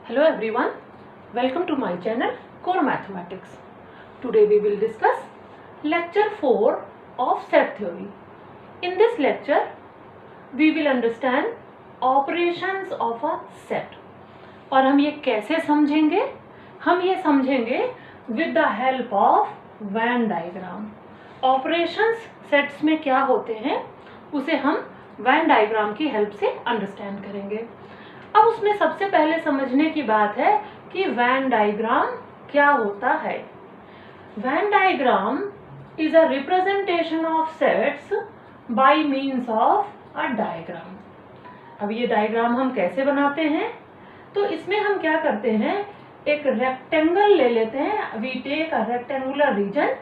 Hello everyone, welcome to my channel Core Mathematics. Today we will discuss lecture 4 of set theory. In this lecture we will understand operations of a set. और हम ये कैसे समझेंगे? हम ये समझेंगे with the help of Venn diagram. Operations sets में क्या होते हैं उसे हम Venn diagram की हेल्प से अंडरस्टैंड करेंगे. अब उसमें सबसे पहले समझने की बात है कि वैन डायग्राम क्या होता है. Venn diagram is a representation of sets by means of a diagram. अब ये डायग्राम हम कैसे बनाते हैं? तो इसमें हम क्या करते हैं, एक रेक्टेंगल ले लेते हैं. We take a rectangular region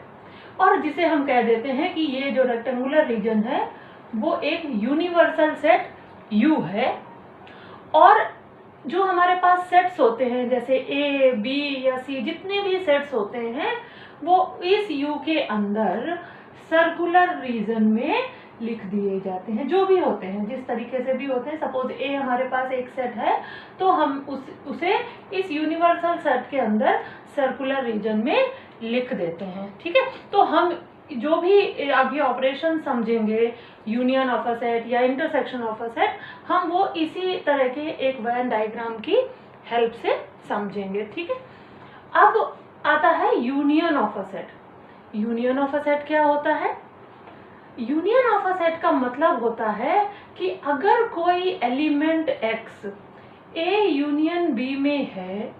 और जिसे हम कह देते हैं कि ये जो रेक्टेंगुलर रीजन है वो एक यूनिवर्सल सेट U है. और जो हमारे पास सेट्स होते हैं जैसे ए बी या सी, जितने भी सेट्स होते हैं वो इस यू के अंदर सर्कुलर रीजन में लिख दिए जाते हैं. जो भी होते हैं, जिस तरीके से भी होते हैं. सपोज ए हमारे पास एक सेट है तो हम उसे इस यूनिवर्सल सेट के अंदर सर्कुलर रीजन में लिख देते हैं. ठीक है, तो हम जो भी आगे ऑपरेशन समझेंगे, यूनियन ऑफ अ सेट या इंटरसेक्शन ऑफ अ सेट, हम वो इसी तरह के एक वेन डायग्राम की हेल्प से समझेंगे. ठीक है, अब आता है union of a set. Union of a set क्या होता है? यूनियन ऑफ अ सेट का मतलब होता है कि अगर कोई element x A union B में है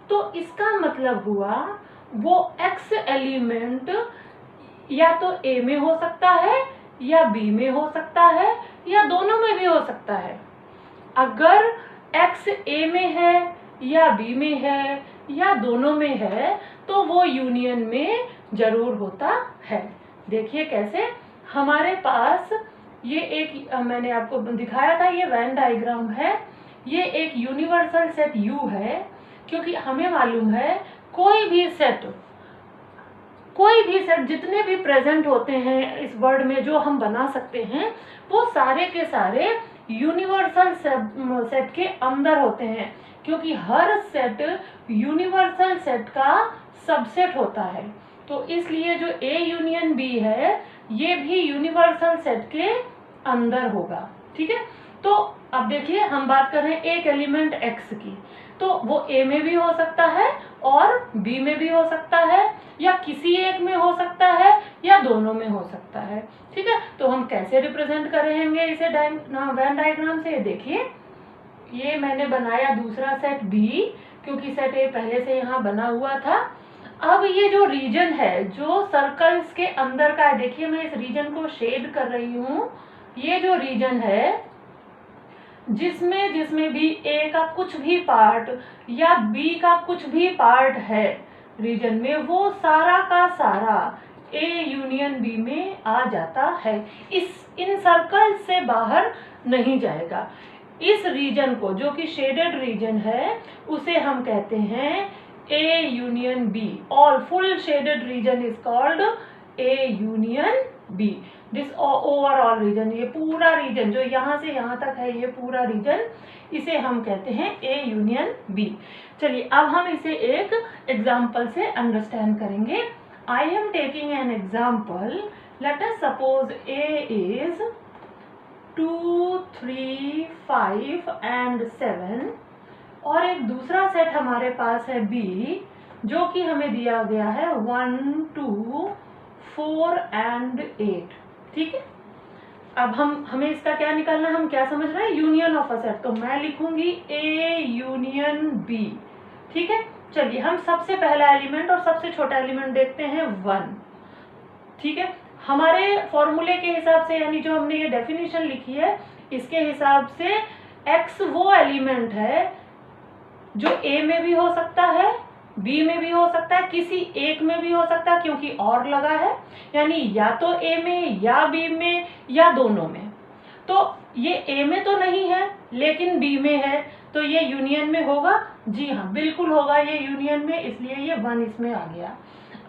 तो इसका मतलब हुआ वो x एलिमेंट या तो A में हो सकता है या B में हो सकता है या दोनों में भी हो सकता है. अगर X A में है या B में है या दोनों में है तो वो यूनियन में जरूर होता है. देखिए कैसे. हमारे पास ये एक मैंने आपको दिखाया था, ये वेन डायग्राम है. ये एक यूनिवर्सल सेट U है क्योंकि हमें मालूम है कोई भी सेट जितने भी प्रेजेंट होते हैं इस वर्ड में जो हम बना सकते हैं वो सारे के सारे यूनिवर्सल सेट के अंदर होते हैं, क्योंकि हर सेट यूनिवर्सल सेट का सबसेट होता है. तो इसलिए जो ए यूनियन बी है ये भी यूनिवर्सल सेट के अंदर होगा. ठीक है, तो अब देखिए हम बात कर रहे हैं एक एलिमेंट x की, तो वो A में भी हो सकता है और B में भी हो सकता है या किसी एक में हो सकता है या दोनों में हो सकता है. ठीक है, तो हम कैसे रिप्रेजेंट करेंगे इसे वेन डायग्राम से? देखिए ये मैंने बनाया दूसरा सेट B क्योंकि सेट A पहले से यहाँ बना हुआ था. अब ये जो रीजन है जो सर्कल्स के अंदर का है, देखिए मैं इस रीजन को शेड कर रही हूँ. ये जो रीजन है जिसमें भी A का कुछ भी पार्ट या B का कुछ भी पार्ट है रीजन में, वो सारा का सारा A यूनियन B में आ जाता है. इन सर्कल से बाहर नहीं जाएगा. इस रीजन को जो कि शेडेड रीजन है उसे हम कहते हैं A union B. All full shaded region is called A union B. This overall region, ये पूरा रीजन जो यहाँ से यहाँ तक है, ये पूरा रीजन, इसे हम कहते हैं A यूनियन B. चलिए अब हम इसे एक एग्जाम्पल से अंडरस्टैंड करेंगे. I am taking an example. Let us suppose A is 2, 3, 5 and 7 और एक दूसरा सेट हमारे पास है B जो कि हमें दिया गया है 1, 2, 4 and 8. ठीक है, अब हमें इसका क्या निकालना है, हम क्या समझ रहे हैं, यूनियन ऑफ अ सेट. तो मैं लिखूंगी A यूनियन B. ठीक है, चलिए हम सबसे पहला एलिमेंट और सबसे छोटा एलिमेंट देखते हैं 1. ठीक है, हमारे फॉर्मूले के हिसाब से, यानी जो हमने ये डेफिनेशन लिखी है इसके हिसाब से x वो एलिमेंट है जो A में भी हो सकता है, B में भी हो सकता है, किसी एक में भी हो सकता है क्योंकि और लगा है, यानी या तो A में या B में या दोनों में. तो ये A में तो नहीं है लेकिन B में है, तो ये यूनियन में होगा. जी हाँ, बिल्कुल होगा ये यूनियन में, इसलिए ये 1 इसमें आ गया.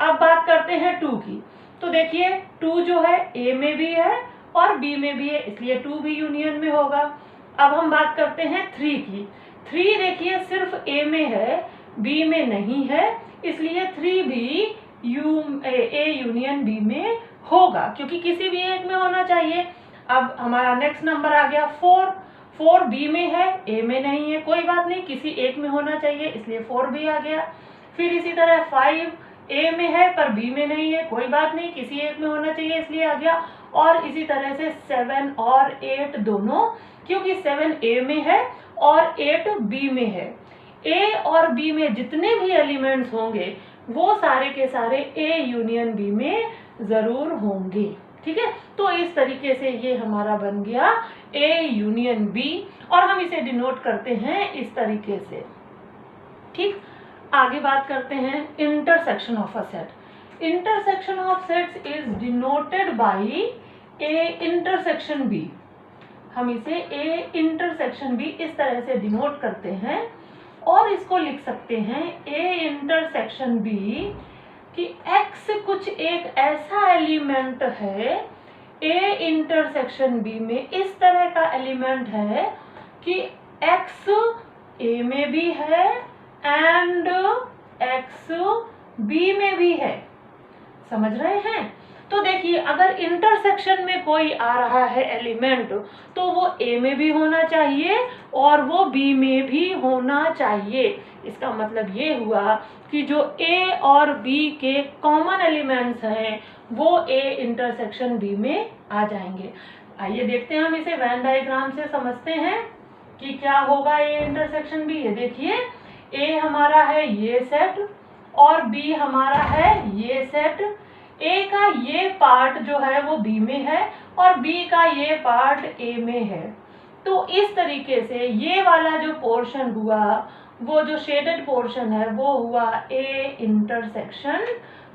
अब बात करते हैं 2 की. तो देखिए 2 जो है A में भी है और B में भी है, इसलिए 2 भी यूनियन में होगा. अब हम बात करते हैं 3 की. 3 देखिए सिर्फ ए में है, बी में नहीं है, इसलिए 3 भी ए यूनियन बी में होगा, क्योंकि किसी भी एक में होना चाहिए। अब हमारा नेक्स्ट नंबर आ गया 4। 4 बी में है, ए में नहीं है, कोई बात नहीं, किसी एक में होना चाहिए, इसलिए 4 भी आ गया। फिर इसी तरह 5 ए में है पर बी में नहीं है, कोई बात नहीं, किसी एक में होना चाहिए, इसलिए आ गया। और इसी तरह से 7 और 8 दोनों, क्योंकि 7 ए में है और 8 बी में है। ए और बी में जितने भी एलिमेंट्स होंगे वो सारे के सारे ए यूनियन बी में जरूर होंगे, ठीक है। तो इस तरीके से ये हमारा बन गया ए यूनियन बी, और हम इसे डिनोट करते हैं इस तरीके से, ठीक। आगे बात करते हैं intersection of a set. Intersection of sets is denoted by A intersection B. हम इसे ए इंटरसेक्शन बी इस तरह से डिनोट करते हैं, और इसको लिख सकते हैं ए इंटरसेक्शन बी कि x कुछ एक ऐसा एलिमेंट है, ए इंटरसेक्शन बी में इस तरह का एलिमेंट है कि x ए में भी है एंड x बी में भी है। समझ रहे हैं? तो देखिए, अगर इंटरसेक्शन में कोई आ रहा है एलिमेंट तो वो ए में भी होना चाहिए और वो बी में भी होना चाहिए। इसका मतलब ये हुआ कि जो ए और बी के कॉमन एलिमेंट्स हैं वो ए इंटरसेक्शन बी में आ जाएंगे। आइए देखते हैं, हम इसे वेन डायग्राम से समझते हैं कि क्या होगा ए इंटरसेक्शन बी। ये देखिए, ए हमारा है ये सेट और बी हमारा है ये सेट। ए का ये पार्ट जो है वो बी में है और बी का ये पार्ट ए में है। तो इस तरीके से ये वाला जो पोर्शन हुआ, वो जो शेडेड पोर्शन है वो हुआ ए इंटरसेक्शन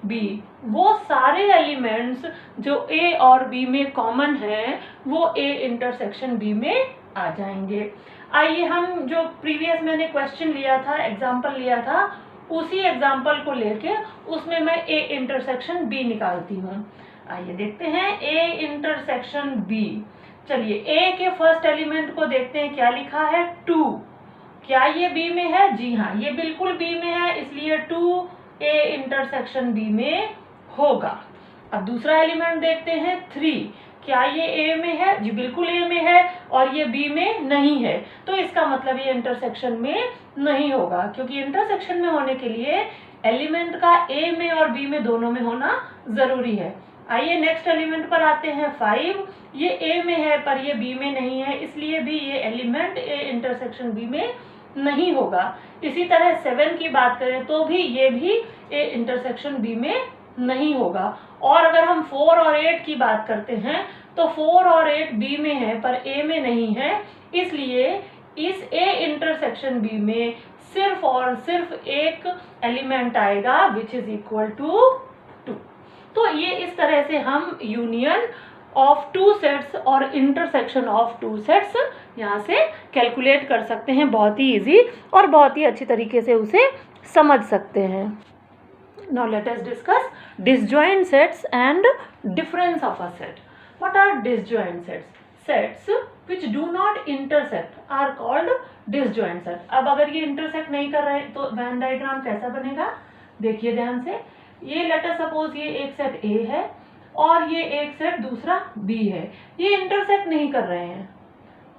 बी। वो सारे एलिमेंट्स जो ए और बी में कॉमन है वो ए इंटरसेक्शन बी में आ जाएंगे। आइए हम जो प्रीवियस मैंने क्वेश्चन लिया था, एग्जाम्पल लिया था, उसी एग्जाम्पल को लेके उसमें मैं ए इंटरसेक्शन बी निकालती हूँ। आइए देखते हैं ए इंटरसेक्शन बी। चलिए ए के फर्स्ट एलिमेंट को देखते हैं, क्या लिखा है 2। क्या ये बी में है? जी हाँ, ये बिल्कुल बी में है, इसलिए 2 ए इंटरसेक्शन बी में होगा। अब दूसरा एलिमेंट देखते हैं 3। क्या ये ए में है? जी बिल्कुल ए में है और ये बी में नहीं है, तो इसका मतलब ये इंटरसेक्शन में नहीं होगा, क्योंकि इंटरसेक्शन में होने के लिए एलिमेंट का ए में और बी में दोनों में होना जरूरी है। आइए नेक्स्ट एलिमेंट पर आते हैं 5। ये ए में है पर ये बी में नहीं है, इसलिए भी ये एलिमेंट ए इंटरसेक्शन बी में नहीं होगा। इसी तरह 7 की बात करें तो भी ये भी ए इंटरसेक्शन बी में नहीं होगा। और अगर हम 4 और 8 की बात करते हैं तो 4 और 8 बी में है पर ए में नहीं है, इसलिए इस ए इंटरसेक्शन बी में सिर्फ और सिर्फ एक एलिमेंट आएगा विच इज इक्वल टू 2। तो ये इस तरह से हम यूनियन ऑफ 2 सेट्स और इंटरसेक्शन ऑफ 2 सेट्स यहाँ से कैलकुलेट कर सकते हैं, बहुत ही इजी और बहुत ही अच्छी तरीके से उसे समझ सकते हैं। Now let us discuss disjoint sets and difference of a set. What are disjoint sets? Sets which do not intersect are called disjoint set. अब अगर ये intersect नहीं कर रहे तो Venn diagram कैसा बनेगा? देखिए ध्यान से, ये let us suppose ये एक सेट A है और ये एक सेट दूसरा B है, ये intersect नहीं कर रहे हैं,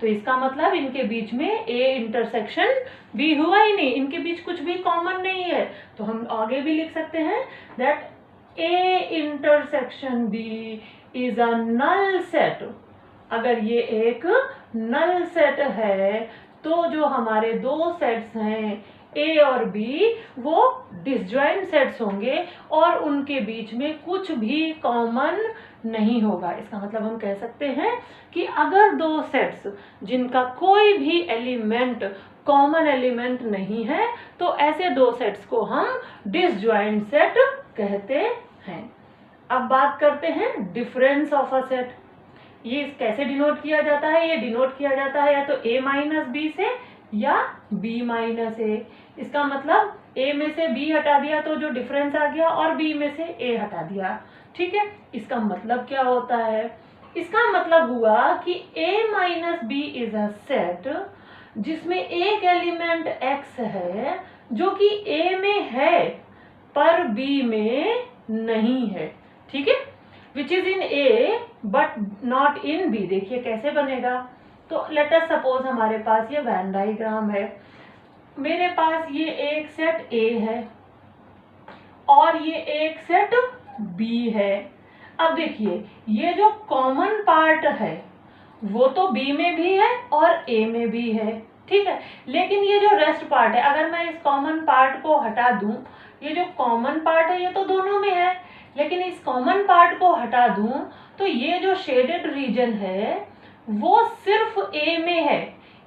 तो इसका मतलब इनके बीच में ए इंटरसेक्शन बी हुआ ही नहीं, इनके बीच कुछ भी कॉमन नहीं है। तो हम आगे भी लिख सकते हैं that A intersection B is a null set. अगर ये एक नल सेट है तो जो हमारे दो सेट्स हैं ए और बी वो डिसजॉइंट सेट्स होंगे और उनके बीच में कुछ भी कॉमन नहीं होगा। इसका मतलब हम कह सकते हैं कि अगर दो सेट्स जिनका कोई भी एलिमेंट कॉमन एलिमेंट नहीं है तो ऐसे दो सेट्स को हम डिसजॉइंट सेट कहते हैं। अब बात करते हैं डिफरेंस ऑफ अ सेट। ये कैसे डिनोट किया जाता है? ये डिनोट किया जाता है या तो a माइनस बी से या b माइनस a। इसका मतलब a में से b हटा दिया तो जो डिफरेंस आ गया और b में से a हटा दिया, ठीक है। इसका मतलब क्या होता है? इसका मतलब हुआ कि a minus B is a set जिसमें एक एलिमेंट x है जो कि A में है पर B में नहीं है, ठीक है, which is in A but not in B। देखिए कैसे बनेगा। तो लेट अस सपोज हमारे पास ये वेन डायग्राम है, मेरे पास ये एक सेट A है और ये एक सेट B है। अब देखिए ये जो कॉमन पार्ट है वो तो B में भी है और A में भी है, ठीक है, लेकिन ये जो रेस्ट पार्ट है, अगर मैं इस कॉमन पार्ट को हटा दूं, ये जो कॉमन पार्ट है ये तो दोनों में है, लेकिन इस कॉमन पार्ट को हटा दूं तो ये जो शेडेड रीजन है वो सिर्फ A में है।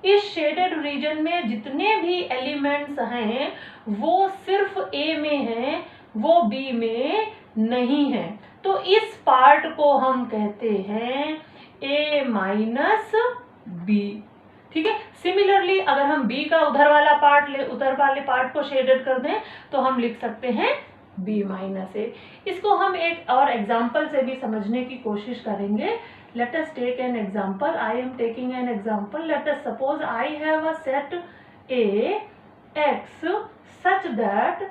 इस शेडेड रीजन में जितने भी एलिमेंट्स हैं वो सिर्फ A में हैं, वो B में नहीं है। तो इस पार्ट को हम कहते हैं A माइनस B, ठीक है। सिमिलरली अगर हम B का उधर वाले पार्ट को शेडेड कर दें तो हम लिख सकते हैं B माइनस A। इसको हम एक और एग्जाम्पल से भी समझने की कोशिश करेंगे। Let us take an example. I am taking an example. Let us suppose I have a set A x such that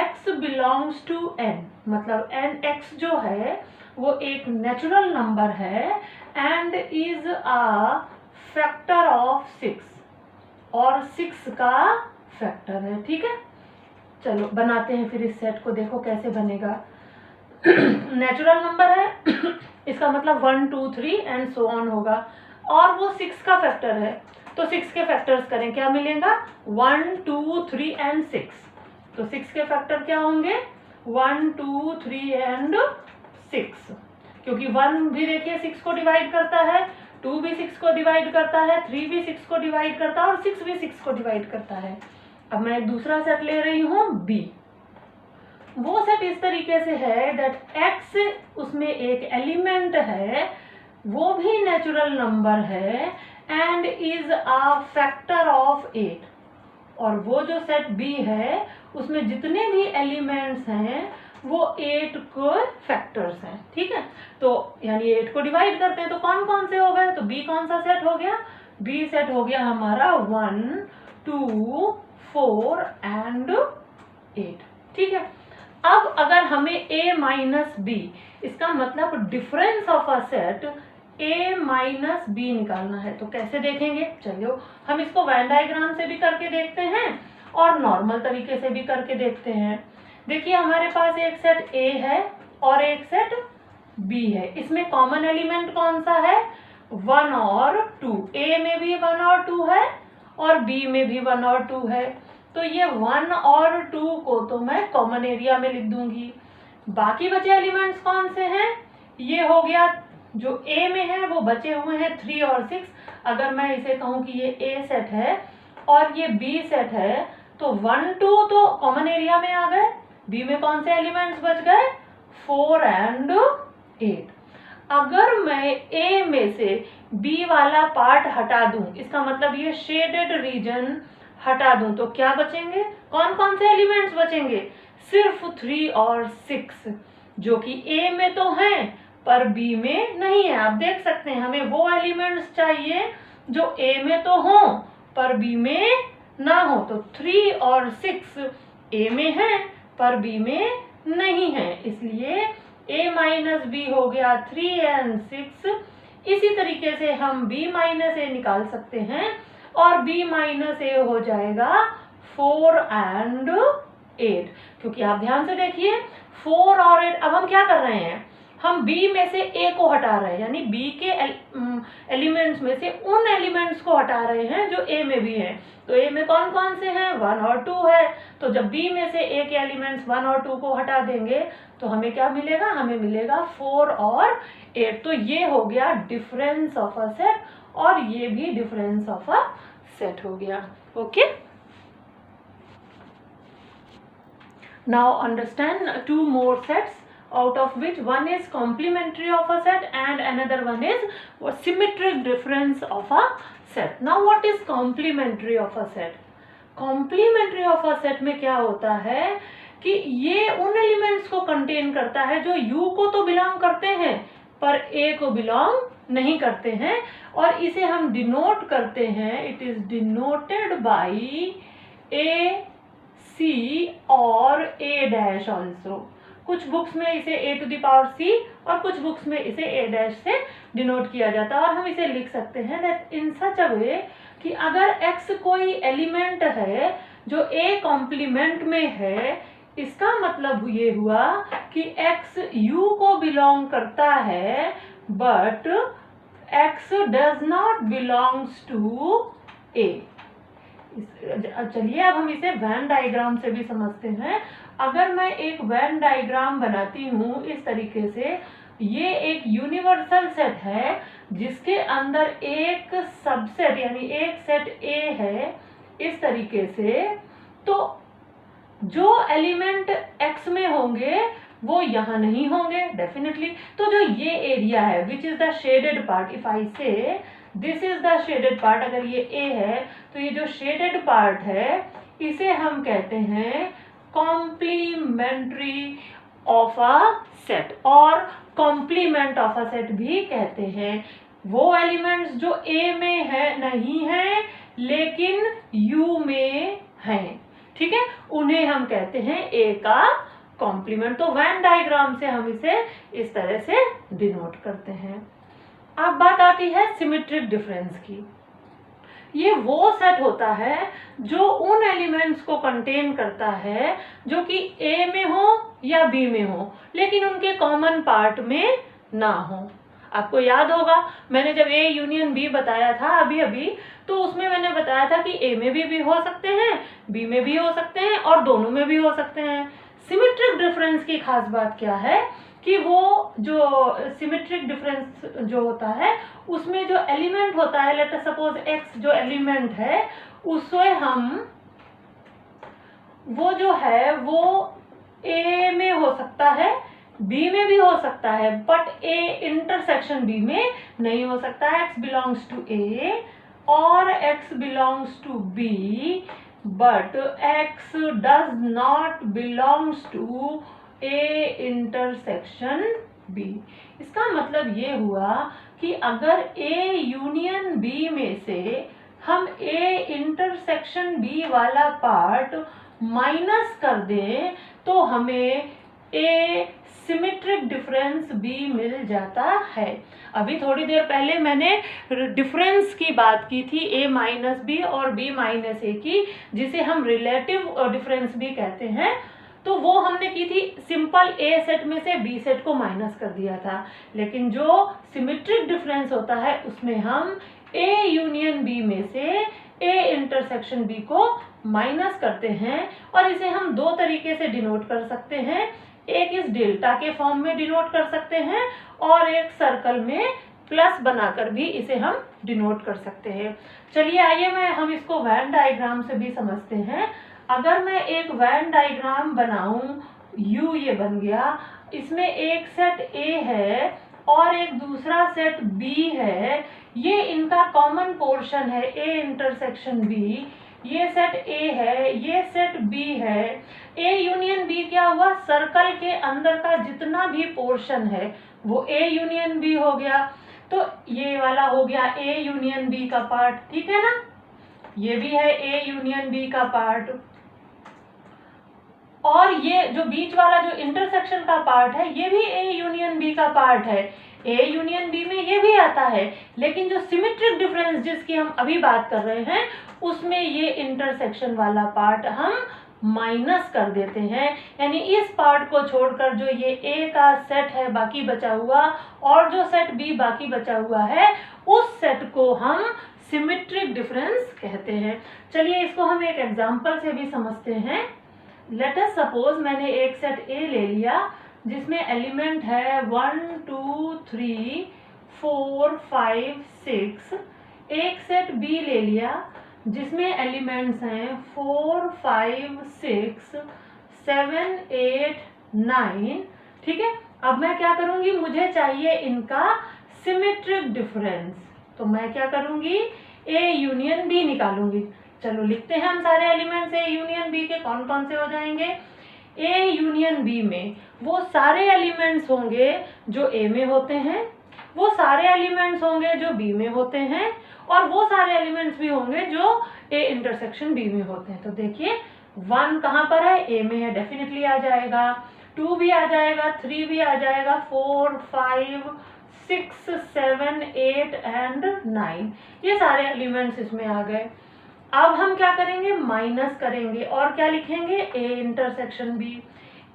x belongs to n, मतलब n x जो है वो एक नेचुरल नंबर है and is a factor of 6 और 6 का factor है, ठीक है। चलो बनाते हैं फिर इस सेट को, देखो कैसे बनेगा। नेचुरल नंबर है इसका मतलब 1 2 3 एंड सो ऑन होगा और वो 6 का फैक्टर है, तो 6 के फैक्टर्स करें, क्या मिलेगा 1 2 3 एंड 6। तो 6 के फैक्टर क्या होंगे 1 2 3 एंड 6, क्योंकि 1 भी देखिए 6 को डिवाइड करता है, 2 भी 6 को डिवाइड करता है, 3 भी 6 को डिवाइड करता है और 6 भी 6 को डिवाइड करता है। अब मैं एक दूसरा सेट ले रही हूँ B। वो सेट इस तरीके से है दैट x उसमें एक एलिमेंट है, वो भी नेचुरल नंबर है and is a factor of 8, और वो जो सेट B है उसमें जितने भी एलिमेंट्स हैं वो 8 को फैक्टर्स हैं, ठीक है। तो यानी 8 को डिवाइड करते हैं तो कौन कौन से हो गए, तो B कौन सा सेट हो गया, B सेट हो गया हमारा 1 2 4 एंड 8, ठीक है। अब अगर हमें A माइनस B, इसका मतलब difference of a set A minus B निकालना है, तो कैसे देखेंगे, चलो हम इसको वेन डायग्राम से भी करके देखते हैं और नॉर्मल तरीके से भी करके देखते हैं। देखिए हमारे पास एक सेट A है और एक सेट B है, इसमें कॉमन एलिमेंट कौन सा है 1 और 2, A में भी 1 और 2 है और B में भी 1 और 2 है, तो ये 1 और 2 को तो मैं कॉमन एरिया में लिख दूंगी। बाकी बचे एलिमेंट्स कौन से हैं, ये हो गया जो A में है वो बचे हुए हैं 3 और 6। अगर मैं इसे कहूँ कि ये A सेट है और ये B सेट है तो 1 2 तो कॉमन एरिया में आ गए, B में कौन से एलिमेंट्स बच गए 4 एंड 8। अगर मैं A में से B वाला पार्ट हटा दूं, इसका मतलब ये शेडेड रीजन हटा दूं, तो क्या बचेंगे, कौन कौन से एलिमेंट्स बचेंगे, सिर्फ 3 और 6 जो कि A में तो हैं पर B में नहीं है। आप देख सकते हैं हमें वो एलिमेंट्स चाहिए जो A में तो हों पर B में ना हो, तो 3 और 6 A में हैं पर B में नहीं है, इसलिए A माइनस B हो गया 3 एंड 6। इसी तरीके से हम B माइनस A निकाल सकते हैं और B माइनस A हो जाएगा 4 एंड 8, क्योंकि आप ध्यान से देखिए 4 और 8, अब हम क्या कर रहे हैं, हम B में से A को हटा रहे हैं, यानी B के एलिमेंट्स में से उन एलिमेंट्स को हटा रहे हैं जो A में भी हैं। तो A में कौन कौन से हैं 1 और 2 है, तो जब B में से A के एलिमेंट्स 1 और 2 को हटा देंगे तो हमें क्या मिलेगा, हमें मिलेगा 4 और 8। तो ये हो गया डिफरेंस ऑफ अ सेट और ये भी डिफरेंस ऑफ अ सेट हो गया, okay. Now understand 2 more sets, out of which one is complementary of a set and another one is symmetric difference of a set. Now what is complementary of a set? Complementary of a set में क्या होता है कि ये उन elements को contain करता है जो U को तो बिलोंग करते हैं पर A को बिलोंग नहीं करते हैं और इसे हम डिनोट करते हैं, इट इज डिनोटेड बाई ए सी और ए डैश ऑल्सो। कुछ बुक्स में इसे ए टू द पावर सी और कुछ बुक्स में इसे ए डैश से डिनोट किया जाता है। और हम इसे लिख सकते हैं दैट इन सच अ वे कि अगर x कोई एलिमेंट है जो a कॉम्प्लीमेंट में है, इसका मतलब ये हुआ कि x u को बिलोंग करता है but x does not belongs to a। चलिए अब हम इसे वेन डायग्राम से भी समझते हैं। अगर मैं एक वेन डायग्राम बनाती हूँ इस तरीके से, ये एक यूनिवर्सल सेट है जिसके अंदर एक सबसेट यानी एक सेट A है इस तरीके से, तो जो एलिमेंट X में होंगे वो यहाँ नहीं होंगे डेफिनेटली। तो जो ये एरिया है which is the shaded part, if I say this is the shaded part, अगर ये A है तो ये जो शेडेड पार्ट है इसे हम कहते हैं कॉम्प्लीमेंट्री ऑफ अ सेट और कॉम्प्लीमेंट ऑफ अ सेट भी कहते हैं। वो एलिमेंट्स जो A में है नहीं है लेकिन U में हैं, ठीक है, उन्हें हम कहते हैं A का कॉम्प्लीमेंट। तो वेन डायग्राम से हम इसे इस तरह से डिनोट करते हैं। अब बात आती है सिमेट्रिक डिफरेंस की। ये वो सेट होता है जो उन एलिमेंट्स को कंटेन करता है जो कि A में हो या B में हो लेकिन उनके कॉमन पार्ट में ना हो। आपको याद होगा मैंने जब A यूनियन B बताया था अभी अभी, तो उसमें मैंने बताया था कि A में भी हो सकते हैं, B में भी हो सकते हैं और दोनों में भी हो सकते हैं। सिमेट्रिक डिफरेंस की खास बात क्या है कि वो जो सिमेट्रिक डिफरेंस जो होता है उसमें जो एलिमेंट होता है, लेट अस सपोज x जो एलिमेंट है उससे हम वो जो है वो A में हो सकता है, B में भी हो सकता है, बट A इंटरसेक्शन B में नहीं हो सकता है। x बिलोंग्स टू A और x belongs to B but x does not belongs to A intersection B। इसका मतलब ये हुआ कि अगर A यूनियन B में से हम A इंटरसेक्शन B वाला पार्ट माइनस कर दें तो हमें A सिमेट्रिक डिफरेंस B मिल जाता है। अभी थोड़ी देर पहले मैंने डिफरेंस की बात की थी A माइनस B और B माइनस A की, जिसे हम रिलेटिव डिफरेंस भी कहते हैं। तो वो हमने की थी सिंपल A सेट में से B सेट को माइनस कर दिया था, लेकिन जो सिमेट्रिक डिफरेंस होता है उसमें हम A यूनियन B में से A इंटरसेक्शन B को माइनस करते हैं और इसे हम दो तरीके से डिनोट कर सकते हैं। एक इस डेल्टा के फॉर्म में डिनोट कर सकते हैं और एक सर्कल में प्लस बनाकर भी इसे हम डिनोट कर सकते हैं। चलिए आइए हम इसको वेन डायग्राम से भी समझते हैं। अगर मैं एक वेन डायग्राम बनाऊं, U ये बन गया, इसमें एक सेट A है और एक दूसरा सेट B है, ये इनका कॉमन पोर्शन है A इंटरसेक्शन B। ये सेट A है, ये सेट B है। A यूनियन B क्या हुआ, सर्कल के अंदर का जितना भी पोर्शन है वो A यूनियन B हो गया। तो ये वाला हो गया A यूनियन B का पार्ट, ठीक है ना, ये भी है A यूनियन B का पार्ट। और ये जो बीच वाला जो इंटरसेक्शन का पार्ट है ये भी A यूनियन B का पार्ट है। A यूनियन B में ये भी आता है, लेकिन जो सिमेट्रिक डिफरेंस जिसकी हम अभी बात कर रहे हैं उसमें ये इंटरसेक्शन वाला पार्ट हम माइनस कर देते हैं। यानी इस पार्ट को छोड़कर जो ये A का सेट है बाकी बचा हुआ और जो सेट B बाकी बचा हुआ है उस सेट को हम सिमेट्रिक डिफरेंस कहते हैं। चलिए इसको हम एक एग्जांपल से भी समझते हैं। लेट अस सपोज मैंने एक सेट A ले लिया जिसमें एलिमेंट है 1 2 3 4 5 6। एक सेट B ले लिया जिसमें एलिमेंट्स हैं 4 5 6 7 8 9, ठीक है। अब मैं क्या करूंगी, मुझे चाहिए इनका सिमेट्रिक डिफरेंस, तो मैं क्या करूंगी, A यूनियन B निकालूंगी। चलो लिखते हैं हम सारे एलिमेंट्स A यूनियन B के कौन कौन से हो जाएंगे। A यूनियन B में वो सारे एलिमेंट्स होंगे जो A में होते हैं, वो सारे एलिमेंट्स होंगे जो बी में होते हैं और वो सारे एलिमेंट्स भी होंगे जो ए इंटरसेक्शन बी में होते हैं। तो देखिए 1 कहाँ पर है, ए में है, डेफिनेटली आ जाएगा, 2 भी आ जाएगा, 3 भी आ जाएगा, 4, 5, 6, 7, 8 एंड 9, ये सारे एलिमेंट्स इसमें आ गए। अब हम क्या करेंगे, माइनस करेंगे और क्या लिखेंगे, A intersection B.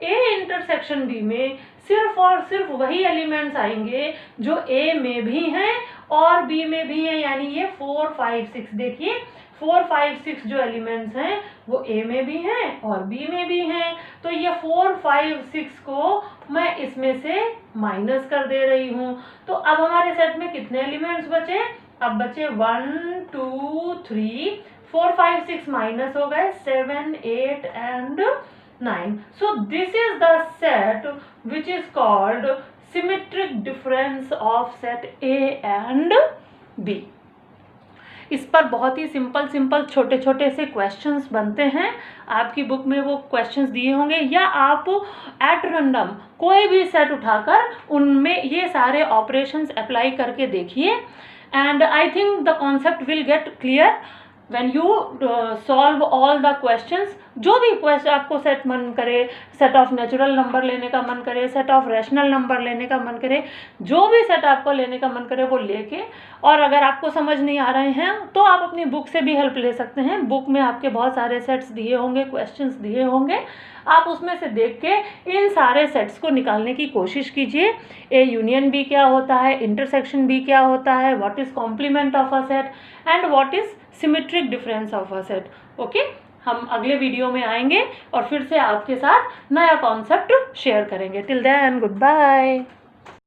A intersection B में सिर्फ और सिर्फ वही एलिमेंट्स आएंगे जो ए में भी हैं और बी में भी हैं, यानी ये 4, 5, 6। देखिए 4, 5, 6 जो एलिमेंट्स हैं वो ए में भी हैं और बी में भी हैं। तो ये 4, 5, 6 को मैं इसमें से माइनस कर दे रही हूँ। तो अब हमारे सेट में कितने एलिमेंट्स बचे, अब बचे 1, 2, 3, 4, 5, 6 माइनस हो गए 7, 8 and 9. So this is the set which is called symmetric difference of set A and B. इस पर बहुत ही सिंपल छोटे छोटे से क्वेश्चंस बनते हैं। आपकी बुक में वो क्वेश्चंस दिए होंगे या आप एट रैंडम कोई भी सेट उठाकर उनमें ये सारे ऑपरेशंस अप्लाई करके देखिए and I think the concept will get clear when you solve all the questions। जो भी क्वेश्चन आपको सेट मन करे, सेट ऑफ नेचुरल नंबर लेने का मन करे, सेट ऑफ रैशनल नंबर लेने का मन करे, जो भी सेट आपको लेने का मन करे वो लेके, और अगर आपको समझ नहीं आ रहे हैं तो आप अपनी बुक से भी हेल्प ले सकते हैं। बुक में आपके बहुत सारे सेट्स दिए होंगे, क्वेश्चंस दिए होंगे, आप उसमें से देख के इन सारे सेट्स को निकालने की कोशिश कीजिए। ए यूनियन बी क्या होता है, इंटरसेक्शन बी क्या होता है, what is complement of a set and what is symmetric difference of a set. Okay, हम अगले वीडियो में आएंगे और फिर से आपके साथ नया कॉन्सेप्ट शेयर करेंगे। Till then good bye.